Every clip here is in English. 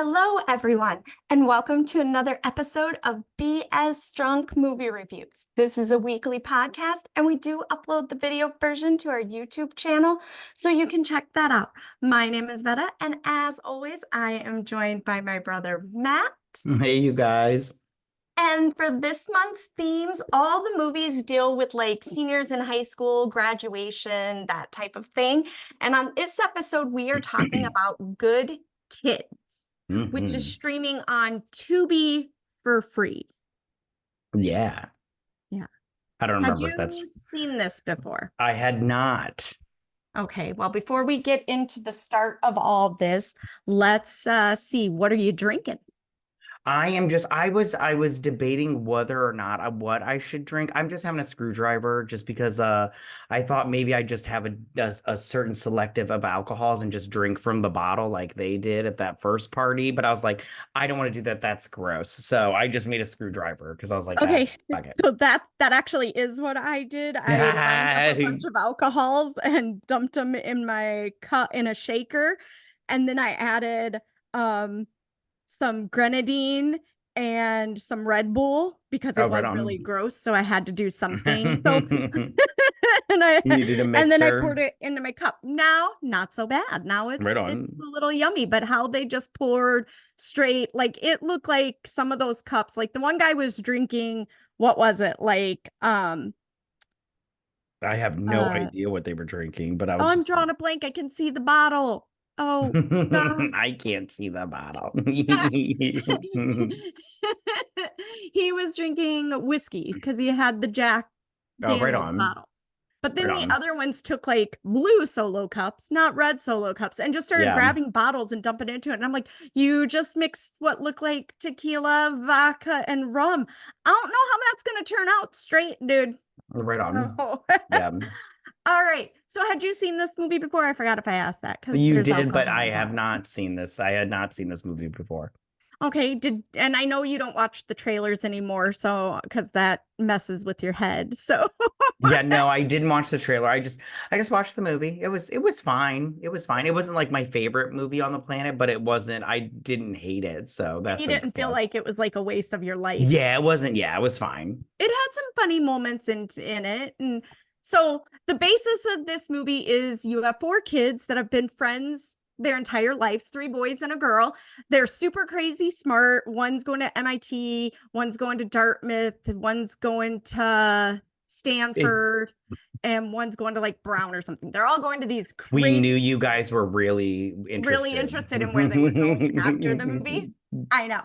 Hello, everyone, and welcome to another episode of BS Drunk Movie Reviews. This is a weekly podcast, and we do upload the video version to our YouTube channel, so you can check that out. My name is Vetta, and as always, I am joined by my brother, Matt. Hey, you guys. And for this month's themes, all the movies deal with like seniors in high school, graduation, that type of thing. And on this episode, we are talking about Good Kids, which is streaming on Tubi for free. Yeah. Yeah. I don't Had remember if you that's. seen this before? I had not. Okay, well, before we get into the start of all this, let's see, what are you drinking? I was debating whether or not what I should drink. I'm just having a screwdriver just because I thought maybe I just have a certain selective of alcohols and just drink from the bottle like they did at that first party. But I was like, I don't want to do that. That's gross. So I just made a screwdriver because I was like, Okay, fuck it. so that actually is what I did. I lined up a bunch of alcohols and dumped them in my cup in a shaker, and then I added some grenadine and some Red Bull because Oh, it right was really on. gross, so I had to do something. So and I You needed a and then I poured mixer. it into my cup. Now, not so bad. Now Right it's on. a little yummy, but how they just poured straight, like it looked like some of those cups, like the one guy was drinking, what was it? Like I have no uh idea what they were drinking, but I oh, was I'm just like, drawing a blank. I can see the bottle. Oh God. I can't see the bottle. He was drinking whiskey because he had the Jack Oh, right Daniels on. bottle. But Right then the on. other ones took like blue solo cups, not red solo cups, and just started Yeah. grabbing bottles and dumping into it. And I'm like, you just mixed what looked like tequila, vodka, and rum. I don't know how that's going to turn out straight, dude. Right on. Oh. Yeah. All right. So had you seen this movie before? I forgot if I asked that because You there's did, but alcohol I have involved. not seen this. I had not seen this movie before. Okay, and I know you don't watch the trailers anymore, so because that messes with your head. So Yeah, no, I didn't watch the trailer. I just watched the movie. It was fine. It was fine. It wasn't like my favorite movie on the planet, but it wasn't, I didn't hate it. So and you that's a didn't feel plus. like it was like a waste of your life. Yeah, it wasn't. Yeah, it was fine. It had some funny moments in it. And so the basis of this movie is you have four kids that have been friends their entire lives, three boys and a girl. They're super crazy smart. One's going to MIT, one's going to Dartmouth, one's going to It Stanford, and one's going to like Brown or something. They're all going to these We knew crazy, you guys were really really interested. interested in where they were going after the movie. I know.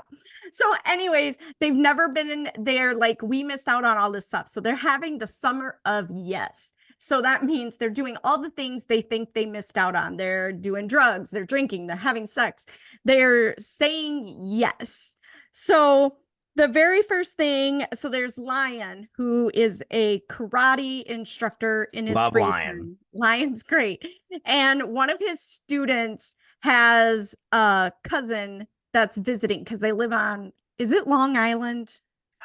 So, anyways, they've never been in there. Like, we missed out on all this stuff. So, they're having the summer of yes. So, that means they're doing all the things they think they missed out on. They're doing drugs, they're drinking, they're having sex, they're saying yes. So, the very first thing, so there's Lion, who is a karate instructor in his Love free Lion. time. Lion's great. And one of his students has a cousin that's visiting because they live on, is it Long Island?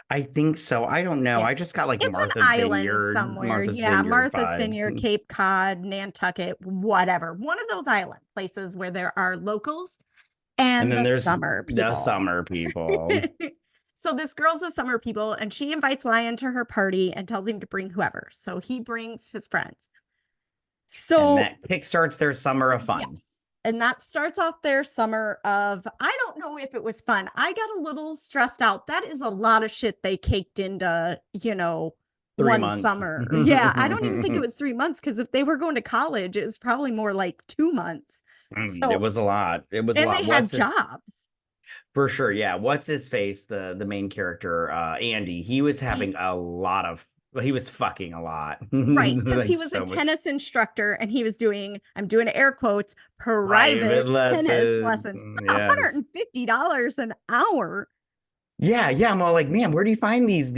I think so. I don't know. Yeah. I just got like It's an island somewhere. Martha's Yeah, Vineyard Martha's vibes. Vineyard, Cape Cod, Nantucket, whatever. One of those island places where there are locals And and then the there's summer the people. summer people. So this girl's a summer people and she invites Lion to her party and tells him to bring whoever. So he brings his friends. And So that kickstarts their summer of fun. yes. And that starts off their summer of, I don't know if it was fun. I got a little stressed out. That is a lot of shit they caked into, 3 months. summer. Yeah. I don't even think it was 3 months because if they were going to college, it was probably more like 2 months. It So, was a lot. It was a and they lot. had jobs. For sure, yeah. What's his face? The main character, Andy. He was having a lot of he was fucking a lot. Right, because Like he was a so much tennis instructor and he was doing, I'm doing air quotes, private private tennis lessons. lessons, Yes. $150 an hour. Yeah, yeah. I'm all like, man, where do you find these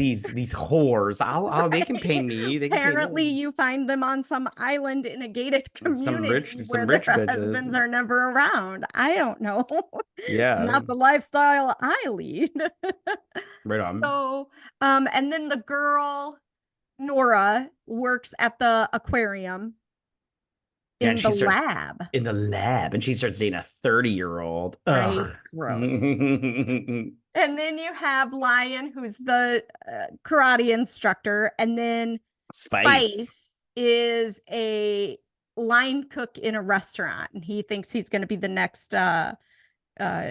whores? I'll they can pay Right. me. They can pay Apparently, me. you find them on some island in a gated community Some where their rich bitches. husbands are never around. I don't know. It's Yeah, not the lifestyle I lead. right on. So, and then the girl, Nora, works at the aquarium Yeah, and in she the starts lab, in the lab and she starts dating a 30-year-old. right? Ugh. Gross. And then you have Lion, who's the karate instructor, and then Spice. Spice is a line cook in a restaurant, and he thinks he's going to be the next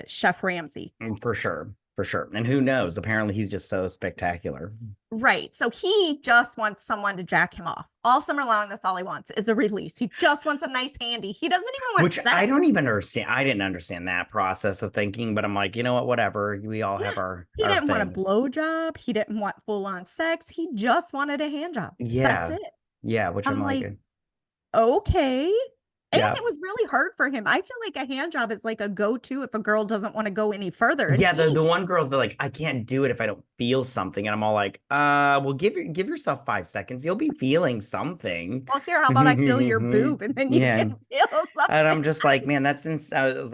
Chef Ramsay. For sure. For sure. And who knows? Apparently he's just so spectacular. Right. So he just wants someone to jack him off all summer long. That's all he wants is a release. He just wants a nice handy. He doesn't even want Which I sex. don't even understand. I didn't understand that process of thinking, but I'm like, you know what? Whatever. We all Yeah. have our He our didn't want a things. blow job. He didn't want full on sex. He just wanted a hand job. That's Yeah. it. Yeah. Which I'm I'm like, like, okay. And yeah. it was really hard for him. I feel like a hand job is like a go-to if a girl doesn't want to go any further. And Yeah, he, the one girl's that like, I can't do it if I don't feel something. And I'm all like, well, give yourself 5 seconds. You'll be feeling something. well, here, how about I feel your boob and then you Yeah. can feel And something. I'm just like, man, I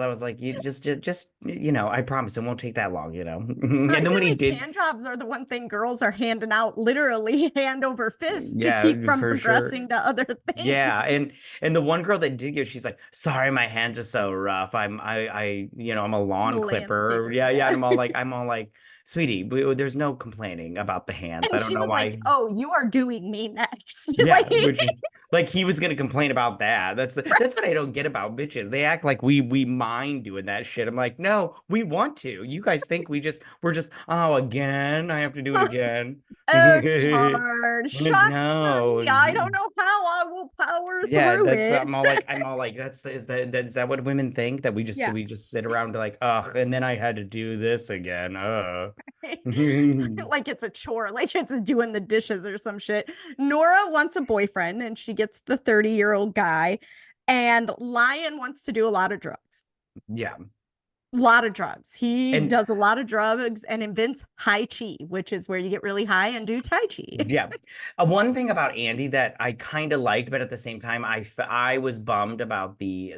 was like, you just, I promise it won't take that long, And I then feel when he like did, hand jobs are the one thing girls are handing out literally hand over fist to yeah, keep from for sure. progressing to other things. Yeah, and the one girl that did give, she's like, sorry, my hands are so rough. I'm a I'm a lawn clipper. landscaper. Yeah, yeah. Yeah. And I'm all like, sweetie, there's no complaining about the hands. I And don't she know was like, why. oh, you are doing me next. Like, Yeah, which like he was gonna complain about that. That's what I don't get about bitches. They act like we mind doing that shit. I'm like, no, we want to. You guys think we're just oh again. I have to do it again. oh, darn. Shucks, No. honey. I don't know how I will power Yeah, through that's it. I'm all like is that what women think that Yeah. we just sit around like ugh and then I had to do this again. Like it's a chore, like it's doing the dishes or some shit. Nora wants a boyfriend and she gets the 30-year-old guy, and Lion wants to do a lot of drugs. Yeah. A lot of drugs. He And does a lot of drugs and invents Tai Chi, which is where you get really high and do Tai Chi. yeah, one thing about Andy that I kind of liked, but at the same time, I was bummed about the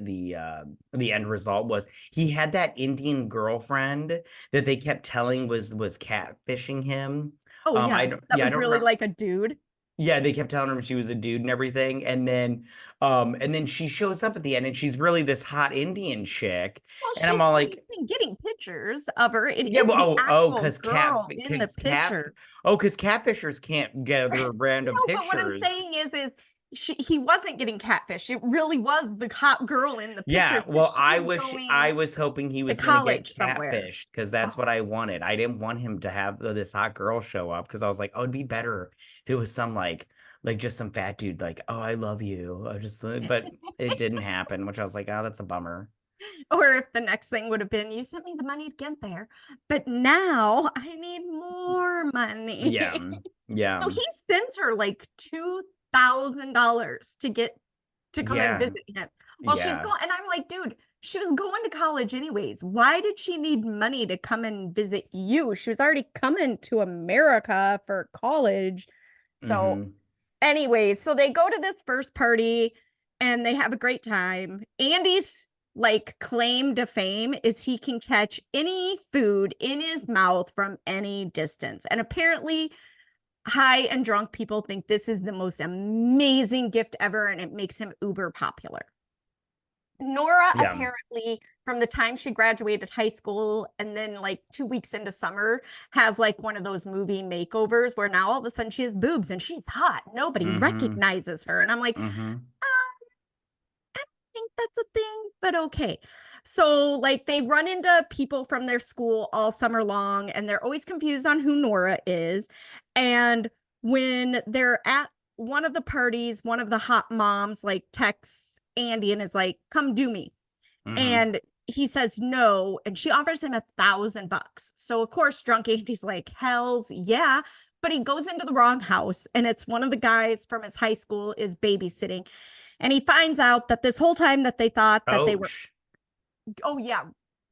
end result was he had that Indian girlfriend that they kept telling was catfishing him. Oh yeah, that I was don't really remember. like a dude. Yeah, they kept telling him she was a dude and everything, and then she shows up at the end and she's really this hot Indian chick, Well, and I'm she's all not like, even getting pictures of her. It yeah, is the well, actual girl in the picture. because catfishers can't gather random No, but what I'm pictures. saying is he wasn't getting catfish. It really was the hot girl in the picture. Yeah, So well, she's I going was hoping he to was gonna get college somewhere. catfished because that's Oh, what I wanted. I didn't want him to have this hot girl show up because I was like, oh, it'd be better if it was some like just some fat dude like, oh, I love you. But it didn't happen, which I was like, oh, that's a bummer. or if the next thing would have been, you sent me the money to get there, but now I need more Yeah, money. yeah, So he sends her like $2,000 to get to come and yeah, visit him. Well, she's yeah. going, and I'm like, dude, she was going to college anyways. Why did she need money to come and visit you? She was already coming to America for college. So, Mm-hmm. anyways, so they go to this first party and they have a great time. Andy's like claim to fame is he can catch any food in his mouth from any distance. And apparently high and drunk people think this is the most amazing gift ever and it makes him uber popular. Nora Yeah. apparently from the time she graduated high school and then like 2 weeks into summer has like one of those movie makeovers where now all of a sudden she has boobs and she's hot. Nobody Mm-hmm. recognizes her. And I'm like, Mm-hmm. I don't think that's a thing, but okay. So like they run into people from their school all summer long and they're always confused on who Nora is. And when they're at one of the parties, one of the hot moms like texts Andy and is like, come do me. Mm-hmm. And he says no, and she offers him $1,000. So of course, drunk Andy's like, hell's yeah. But he goes into the wrong house, and it's one of the guys from his high school is babysitting. And he finds out that this whole time that they thought that they were, Ouch. oh yeah.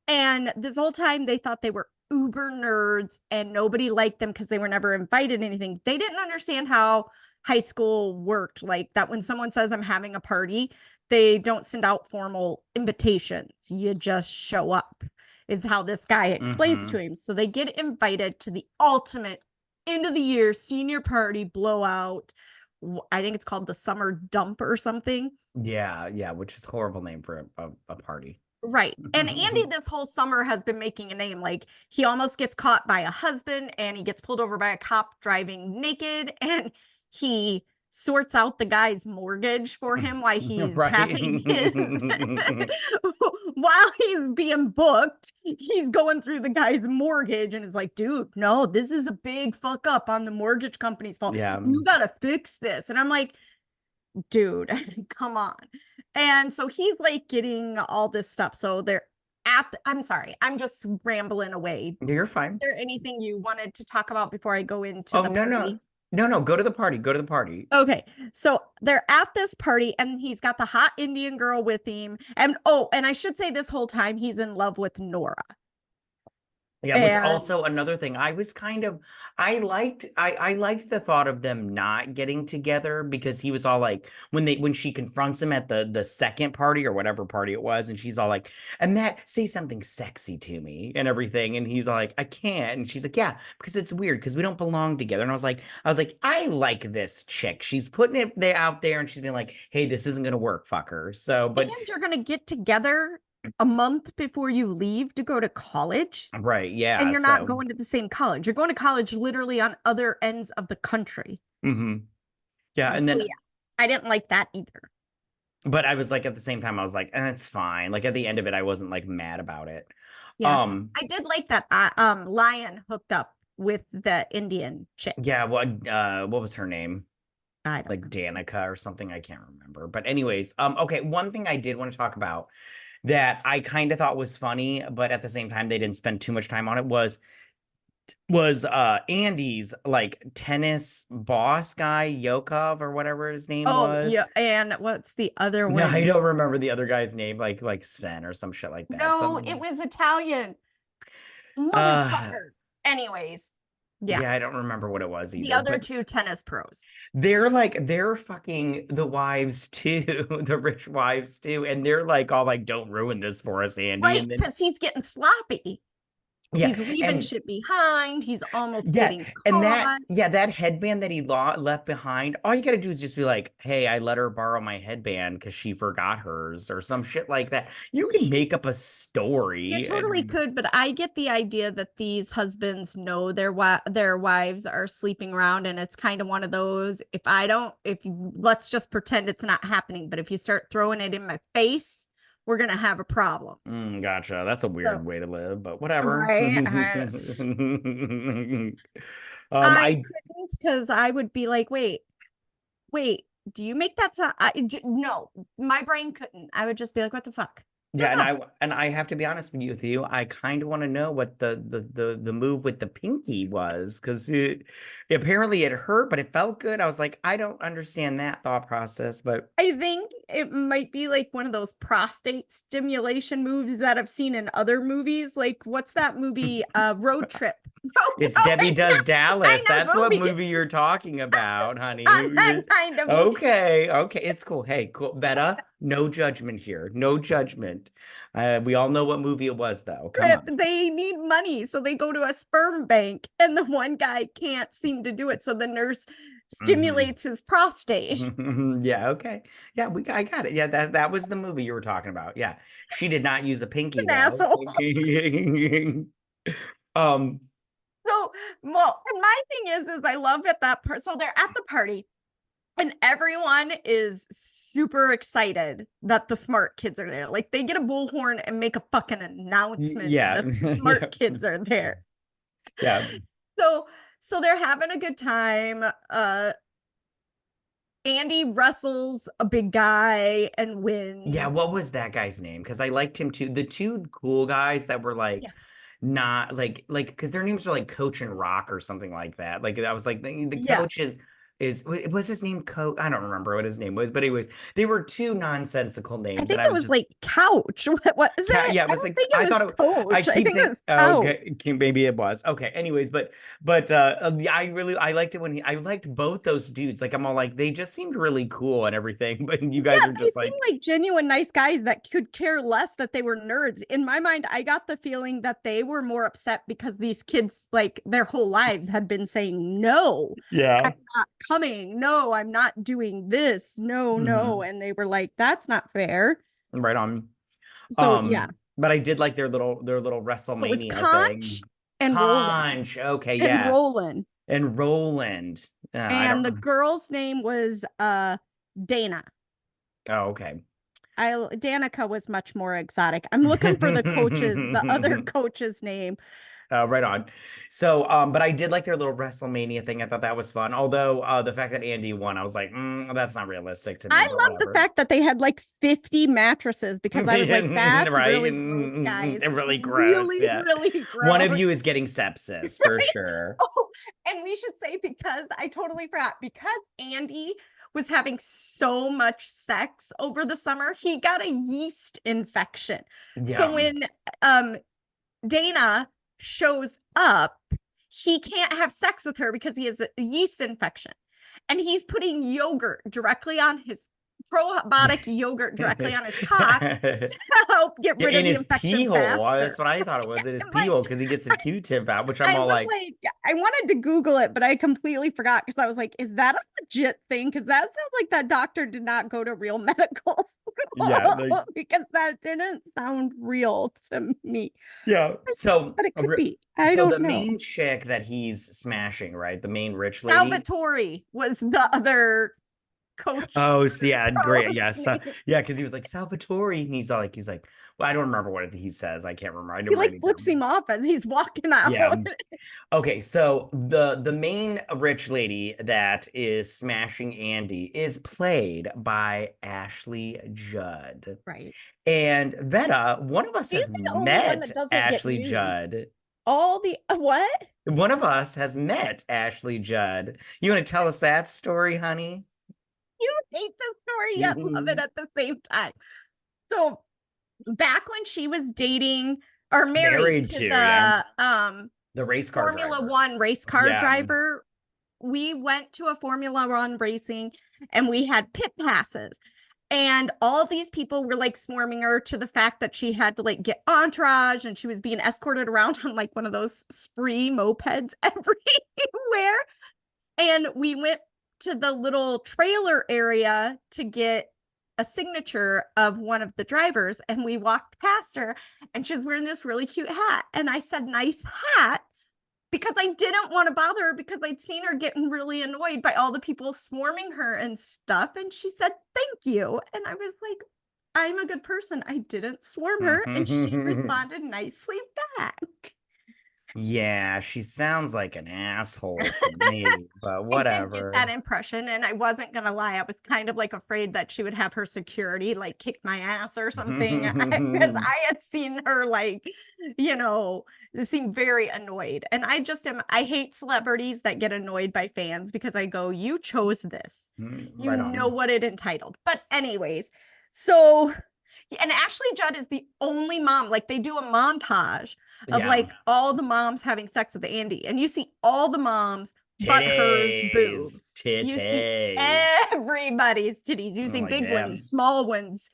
And this whole time they thought they were uber nerds and nobody liked them because they were never invited anything. They didn't understand how high school worked. Like that when someone says I'm having a party, they don't send out formal invitations. You just show up, is how this guy explains Mm-hmm. to him. So they get invited to the ultimate end of the year senior party blowout I think it's called the summer dump or something. Yeah, yeah, which is a horrible name for a party. Right. And Andy this whole summer has been making a name. Like he almost gets caught by a husband and he gets pulled over by a cop driving naked and he sorts out the guy's mortgage for him while he's Right. having his while he's being booked. He's going through the guy's mortgage and is like, dude, no, this is a big fuck up on the mortgage company's fault. Yeah. You gotta fix this. And I'm like, dude, come on. And so he's like getting all this stuff. So they're I'm sorry, I'm just rambling away. You're Is fine. there anything you wanted to talk about before I go into Oh, the no, no. party? No, no, go to the party. Go to the party. Okay, so they're at this party and he's got the hot Indian girl with him. And oh, and I should say this whole time he's in love with Nora. Yeah, which And also another thing I was kind of I liked the thought of them not getting together because he was all like when she confronts him at the second party or whatever party it was and she's all like, and Matt, say something sexy to me and everything, and he's all like, I can't, and she's like, yeah, because it's weird because we don't belong together. And I was like I like this chick, she's putting it there out there and she's been like, hey, this isn't gonna work, fucker. So but you're gonna get together a month before you leave to go to college. right, And yeah, you're not so going to the same college. You're going to college literally on other ends of the country. yeah, and So then yeah, I didn't like that either. but I was like, at the same time, I was like, it's fine. Like at the end of it, I wasn't like mad about it. Yeah, I did like that. Lion hooked up with the Indian chick. Yeah, what was her name? I don't Like know. Danica or something. I can't remember. But anyways, okay, one thing I did want to talk about that I kind of thought was funny, but at the same time they didn't spend too much time on it was Andy's like tennis boss guy, Yokov or whatever his name Oh was. yeah, and what's the other No, I one? don't remember the other guy's name, like Sven or some shit like that. No, it Something. was Italian. Uh Motherfucker. Anyways, yeah, yeah, I don't remember what it was the either. other But two tennis pros. they're fucking the wives too, the rich wives too, and they're like all like, don't ruin this for us, Andy. Right, And then because he's getting sloppy. yeah, He's leaving and shit behind. He's almost yeah, getting and caught. that headband that he left behind, all you gotta do is just be like, hey, I let her borrow my headband because she forgot hers or some shit like that. You can make up a You story totally and could, but I get the idea that these husbands know their wives are sleeping around, and it's kind of one of those. If you let's just pretend it's not happening, but if you start throwing it in my face, we're gonna have a problem. gotcha. That's a So, weird way to live, but whatever. right? I I couldn't because I would be like, wait, do you make that sound? No, my brain couldn't. I would just be like, what the fuck? Yeah, and I have to be honest with you. I kind of want to know what the move with the pinky was because apparently it hurt, but it felt good. I was like, I don't understand that thought process, but I think it might be like one of those prostate stimulation moves that I've seen in other movies. Like, what's that movie? Road Trip. it's Debbie Road Does Trip Dallas. kind of That's what movie. movie you're talking about, honey. That kind of movie. Okay, okay, it's cool. Hey, cool, Vetta, no judgment here, no judgment. We all know what movie it was, though. Come Trip. on. They need money, so they go to a sperm bank, and the one guy can't seem to do it. So the nurse Mhm. stimulates his prostate. Yeah, okay. Yeah, I got it. Yeah, that was the movie you were talking about. Yeah. She did not use a pinky An though. asshole. Um, So, well, and my thing is I love at that part. So they're at the party, and everyone is super excited that the smart kids are there. Like they get a bullhorn and make a fucking announcement yeah. that the Yeah. smart kids are there. Yeah. So so they're having a good time. Andy wrestles a big guy and Yeah, wins. what was that guy's name? Because I liked him too. The two cool guys that were like Yeah. not like because their names were like Coach and Rock or something like that. Like I was like the Yeah. coach is was his name Coach? I don't remember what his name was, but anyways, they were two nonsensical I names, and think I it was was just like couch. What is it? yeah, it I was don't like think it I was thought I coach. I keep think it think was oh, couch. okay, maybe it was okay. Anyways, but I liked it when I liked both those dudes. Like I'm all like they just seemed really cool and everything, but you Yeah, guys were they just seem like like genuine nice guys that could care less that they were nerds. In my mind, I got the feeling that they were more upset because these kids, like their whole lives, had been saying no, I'm yeah. not coming. No, I'm not doing this. No, no. Mhm. And they were like, that's not fair. Right on. So yeah, But I did like their little it was WrestleMania Conch thing. and Roland Conch. Okay, and yeah. Roland. And Roland. I And the don't. girl's name was Dana. Oh, okay. Danica was much more exotic. I'm looking for the other coach's name. Right on. So, but I did like their little WrestleMania thing. I thought that was fun. Although, the fact that Andy won, I was like, that's not realistic to I me, but love the whatever. fact that they had like 50 mattresses because I was like, that's Right? really gross, guys. Really gross. Really, Yeah. really One of gross. you is getting sepsis for Right? sure. Oh, and we should say, because I totally forgot, because Andy was having so much sex over the summer, he got a yeast infection. So Yeah. when um Dana shows up, he can't have sex with her because he has a yeast infection. And he's putting yogurt directly on his probiotic yogurt directly on his cock to help get rid of In the his pee infection hole. That's faster. what I thought it was. In his I'm pee like, hole because he gets a Q-tip out, which I'm I all was like, like, I wanted to Google it, but I completely forgot because I was like, is that a legit thing? Because that sounds like that doctor did not go to real medical yeah, school because that didn't sound real to me. yeah. So, But it could be. I so the don't know. main chick that he's smashing, right? The main rich lady. Salvatore was the other coach. Oh, so yeah, great. Pro's Yes. name. Yeah, because he was like Salvatore. And he's like, well, I don't remember what he says. I can't remember. I He didn't write like it flips down. him off as he's walking out. Yeah. Okay, so the main rich lady that is smashing Andy is played by Ashley Judd. Right. And Vetta, one of us She's has the only one met that doesn't get Ashley nude. Judd. All the what? One of us has met Ashley Judd. You want to tell us that story, honey? You hate the story yet love it at the same time. So back when she was dating or married Married to to, yeah. the The race car Formula driver. One race car Yeah. driver, we went to a Formula One racing and we had pit passes. And all these people were like swarming her to the fact that she had to like get entourage and she was being escorted around on like one of those spree mopeds everywhere. And we went to the little trailer area to get a signature of one of the drivers. And we walked past her and she was wearing this really cute hat. And I said, nice hat, because I didn't want to bother her because I'd seen her getting really annoyed by all the people swarming her and stuff. And she said, thank you. And I was like, I'm a good person. I didn't swarm her. And she responded nicely back. Yeah, she sounds like an asshole to me, but I did get that whatever. impression, and I wasn't gonna lie. I was kind of like afraid that she would have her security like kick my ass or something because I had seen her like, seem very annoyed. And I hate celebrities that get annoyed by fans because I go, you chose this. You Right know on. what it entitled. But anyways, so and Ashley Judd is the only mom, like they do a montage of Yeah. like all the moms having sex with Andy, and you see all the moms but hers Titties. boobs. You see Titties. everybody's titties. You I'm see like, big damn. ones, small ones,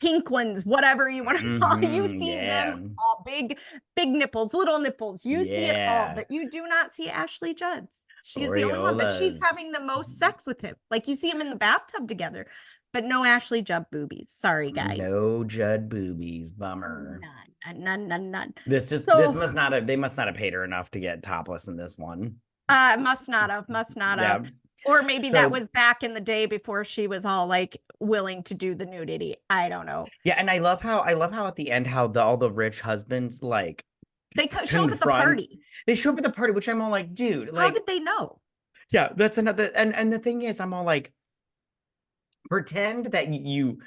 pink ones, whatever you want to call it. You see Yeah. them all, big nipples, little nipples. You see it all, Yeah. but you do not see Ashley Judd's. She is the only one, but she's Areolas. having the most sex with him. Like you see him in the bathtub together, but no Ashley Judd boobies. Sorry, guys. No Judd boobies. Bummer. None. This So must not have they must not have paid her enough to get topless in this one. must not have. Yeah. Or maybe that So was back in the day before she was all like willing to do the nudity. I don't know. yeah, and I love how at the end how all the rich husbands like They show up at the confront party. they show up at the party, which I'm all like, dude, How like did they know? yeah, that's another and the thing is I'm all like pretend that you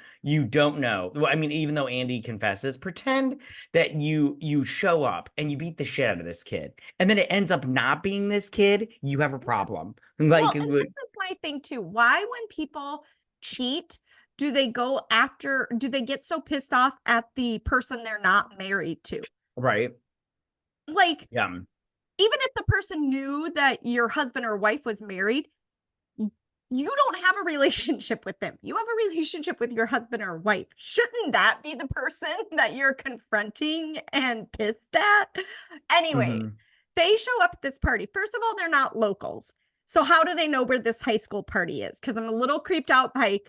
don't know. Well, I mean, even though Andy confesses, pretend that you show up and you beat the shit out of this kid, and then it ends up not being this kid. You have a problem. Well, Like, and this is my thing too. Why, when people cheat, do they get so pissed off at the person they're not married to? right? Like, Yeah, even if the person knew that your husband or wife was married, you don't have a relationship with them. You have a relationship with your husband or wife. Shouldn't that be the person that you're confronting and pissed at? Anyway, hmm they show up at this party. First of all, they're not locals. So how do they know where this high school party is? Because I'm a little creeped out by,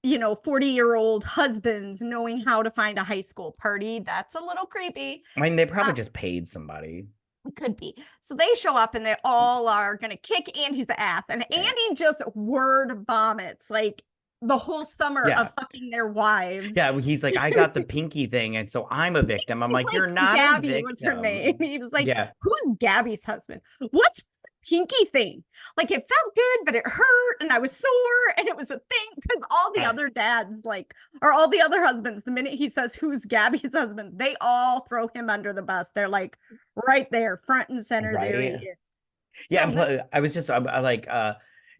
40-year-old husbands knowing how to find a high school party. That's a little creepy. I mean, they probably Uh, just paid somebody. it could be. So they show up and they all are going to kick Andy's ass. And Yeah. Andy just word vomits like the whole summer Yeah. of fucking their wives. Yeah, he's like, I got the pinky thing, and so I'm a victim. I'm like, you're Like not a Gabby was her name. victim. He was like, Yeah. who's Gabby's husband? What's the pinky thing? Like it felt good, but it hurt, and I was sore, and it was a thing because all the other dads, like, or all the other husbands, the minute he says who's Gabby's husband, they all throw him under the bus. They're like right there, front and center. There he Right. is. Yeah, So and I was just I like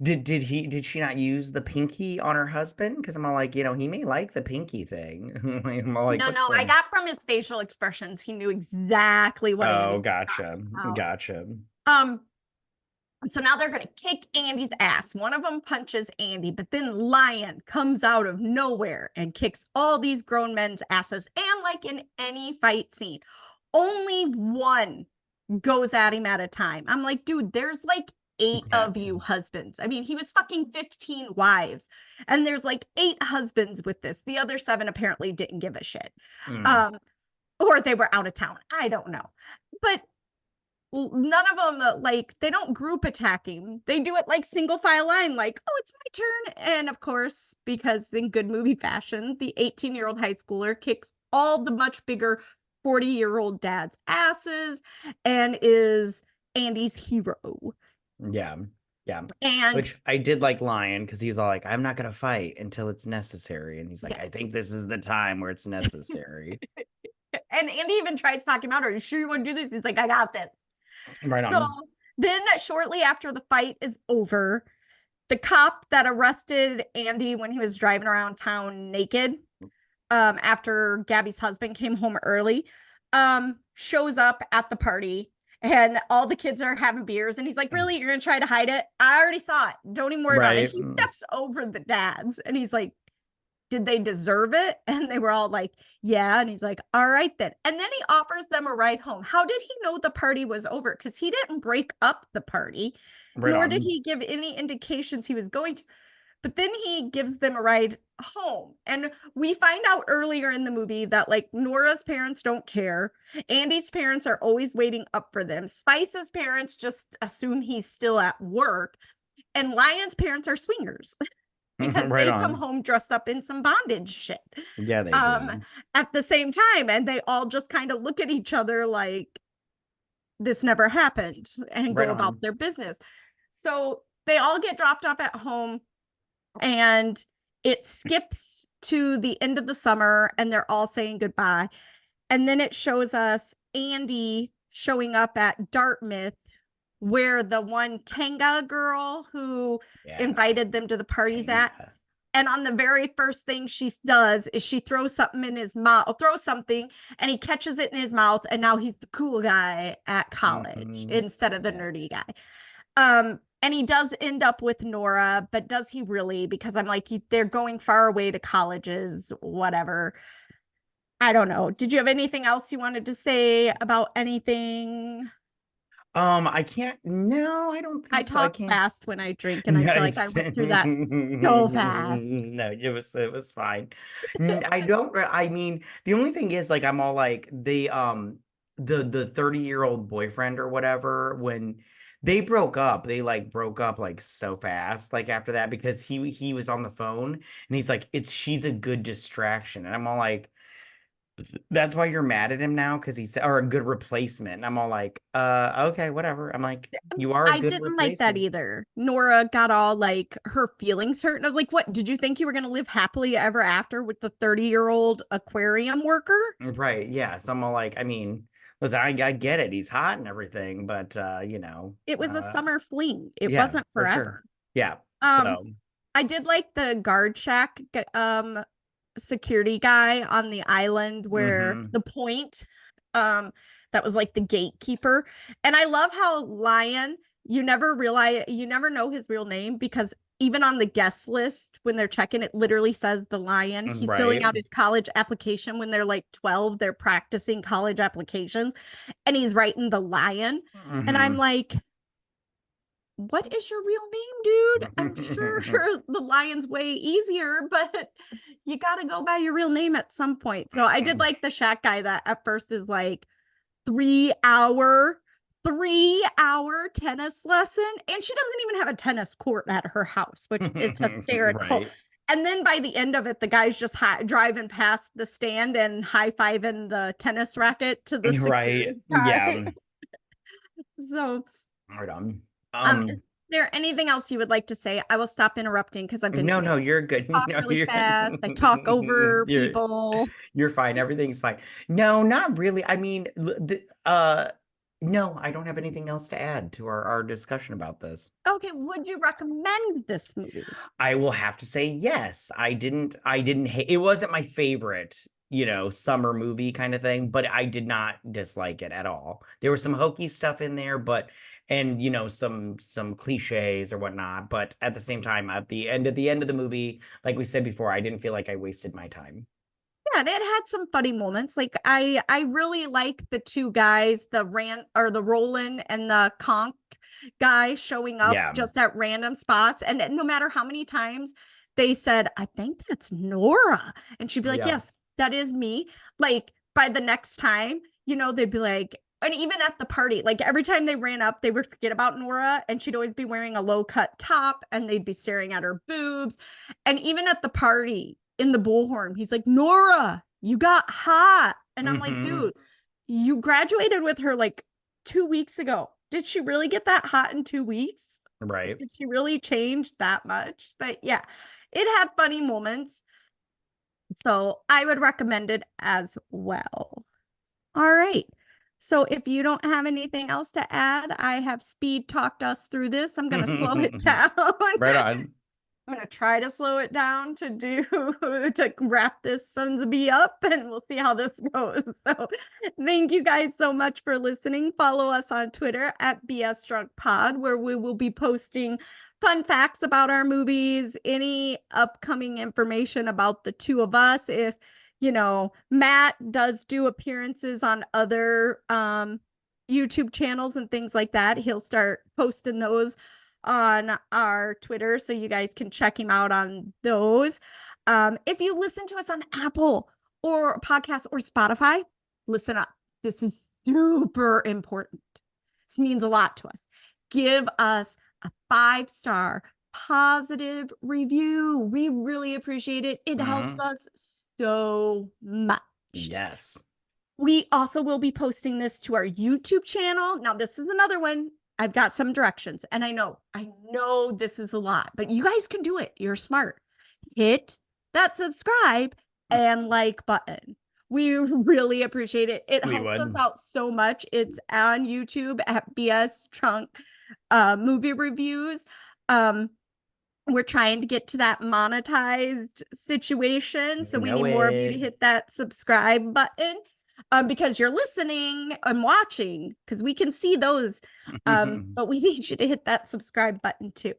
did she not use the pinky on her husband? Because I'm all like, he may like the pinky thing. I'm all like, no, what's I the got from his facial expressions, he knew exactly what Andy Oh, was gotcha. talking about. Gotcha. Um, So now they're going to kick Andy's ass. One of them punches Andy, but then Lion comes out of nowhere and kicks all these grown men's asses. And like in any fight scene, only one goes at him at a time. I'm like, dude, there's like 8 Yeah. of you husbands. I mean, he was fucking 15 wives, and there's like 8 husbands with this. The other 7 apparently didn't give a shit. Mm. Or they were out of town. I don't know. But none of them like they don't group attacking. They do it like single file line, like, oh, it's my turn. And of course, because in good movie fashion, the 18-year-old high schooler kicks all the much bigger 40-year-old dad's asses and is Andy's hero. Yeah. Yeah. And Which I did like Lion because he's all like, I'm not gonna fight until it's necessary. And he's like, yeah. I think this is the time where it's necessary. And Andy even tries to talk him out. Are you sure you want to do this? He's like, I got this. Right So on. then shortly after the fight is over, the cop that arrested Andy when he was driving around town naked, after Gabby's husband came home early, shows up at the party, and all the kids are having beers, and he's like, really, you're gonna try to hide it? I already saw it, don't even worry about it. Right. And he steps over the dads and he's like, did they deserve it? And they were all like, yeah. And he's like, all right then. And then he offers them a ride home. How did he know the party was over? Because he didn't break up the party, Right nor did on. he give any indications he was going to. But then he gives them a ride home. And we find out earlier in the movie that like Nora's parents don't care. Andy's parents are always waiting up for them. Spice's parents just assume he's still at work. And Lion's parents are swingers because Right they come on. home dressed up in some bondage shit Yeah, they um do. at the same time, and they all just kind of look at each other like this never happened and Right go about on. their business. So they all get dropped off at home, and it skips to the end of the summer and they're all saying goodbye, and then it shows us Andy showing up at Dartmouth, where the one Tanga girl who Yeah. invited them to the parties at. Tanga. And on the very first thing she does is she throws something in his mouth, throws something, and he catches it in his mouth. And now he's the cool guy at college instead of the Yeah. nerdy guy. And he does end up with Nora, but does he really? Because I'm like, they're going far away to colleges, whatever. I don't know. Did you have anything else you wanted to say about anything? I can't. No, I don't I think so. I talk can't. fast when I drink, and I No, feel like I it's went through that so fast. no, it was fine. I don't. I mean, the only thing is, like, I'm all like the 30-year-old boyfriend or whatever. When they broke up, they like broke up like so fast, like after that, because he was on the phone and he's like, she's a good distraction, and I'm all like, that's why you're mad at him now because he's or a good replacement. And I'm all like, okay, whatever. I'm like, you are a I good didn't like that replacement. either. Nora got all like her feelings hurt. And I was like, what? Did you think you were going to live happily ever after with the 30-year-old aquarium worker? Right. Yeah. So I'm all like, I mean, listen, I get it. He's hot and everything, but It was a summer fling. It yeah, wasn't for forever. sure. Yeah. Um, So I did like the guard shack security guy on the island where hmm the point that was like the gatekeeper. And I love how Lion, you never realize, you never know his real name, because even on the guest list when they're checking, it literally says the Lion. He's filling right. out his college application when they're like 12, they're practicing college applications, and he's writing the Lion. And I'm hmm like, what is your real name, dude? I'm sure the lion's way easier, but you got to go by your real name at some point. So I did like the Shaq guy that at first is like 3 hour tennis lesson. And she doesn't even have a tennis court at her house, which is hysterical. Right. And then by the end of it, the guy's just driving past the stand and high-fiving the tennis racket to the Right. security Yeah. guy. So, Right on. is there anything else you would like to say? I will stop interrupting because I've been No, doing no, you're good. talk No, really fast. I talk over you're people. you're fine. Everything's fine. No, not really. I mean, no, I don't have anything else to add to our discussion about this. Okay, would you recommend this movie? I will have to say yes. I didn't hate it wasn't my favorite, summer movie kind of thing, but I did not dislike it at all. There was some hokey stuff in there, but and some cliches or whatnot, but at the same time, at the end of the movie, like we said before, I didn't feel like I wasted my time. Yeah, and it had some funny moments. Like I really like the two guys, the Roland and the Conk guy showing up Yeah. just at random spots. And no matter how many times they said, I think that's Nora. And she'd be like, Yeah. yes, that is me. Like by the next time, they'd be like, and even at the party, like every time they ran up, they would forget about Nora and she'd always be wearing a low cut top and they'd be staring at her boobs. And even at the party in the bullhorn, he's like, Nora, you got hot. And I'm like, Hmm. dude, you graduated with her like 2 weeks ago. Did she really get that hot in 2 weeks? Right. Did she really change that much? But yeah, it had funny moments. So I would recommend it as well. All right. So if you don't have anything else to add, I have speed talked us through this. I'm going to slow it down. Right on. I'm going to try to slow it down to wrap this sons of bee up, and we'll see how this goes. So thank you guys so much for listening. Follow us on Twitter at BS Drunk Pod, where we will be posting fun facts about our movies, any upcoming information about the two of us. If Matt does do appearances on other YouTube channels and things like that, he'll start posting those on our Twitter, so you guys can check him out on those. If you listen to us on Apple or podcast or Spotify, listen up. This is super important. This means a lot to us. Give us a 5-star positive review. We really appreciate it. It helps us so much. Yes. We also will be posting this to our YouTube channel. Now, this is another one. I've got some directions, and I know this is a lot, but you guys can do it. You're smart. Hit that subscribe and like button. We really appreciate it. It We helps us would. out so much. It's on YouTube at BS Trunk Movie Reviews. We're trying to get to that monetized situation, so we Know need more of you to it. hit that subscribe button. Because you're listening and watching, because we can see those. But we need you to hit that subscribe button too.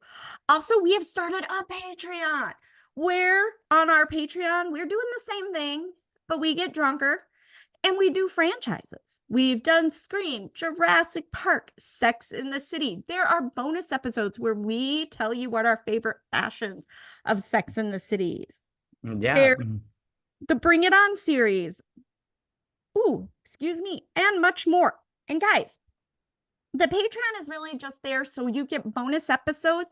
Also, we have started a Patreon, where on our Patreon, we're doing the same thing, but we get drunker and we do franchises. We've done Scream, Jurassic Park, Sex in the City. There are bonus episodes where we tell you what our favorite fashions of Sex in the City is. Yeah. There's the Bring It On series. Ooh, excuse me, and much more. And guys, the Patreon is really just there so you get bonus episodes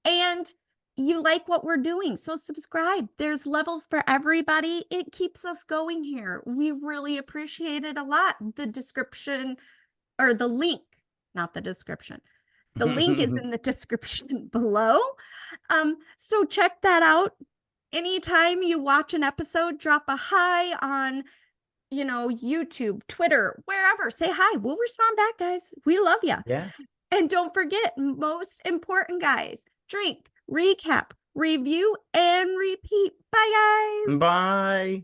and you like what we're doing. So subscribe. There's levels for everybody. It keeps us going here. We really appreciate it a lot. The description, or the link, not the description. The link is in the description below. So check that out. Anytime you watch an episode, drop a hi on YouTube, Twitter, wherever. Say hi. We'll respond back, guys. We love you. Yeah. And don't forget, most important, guys, drink, recap, review, and repeat. Bye, guys. Bye.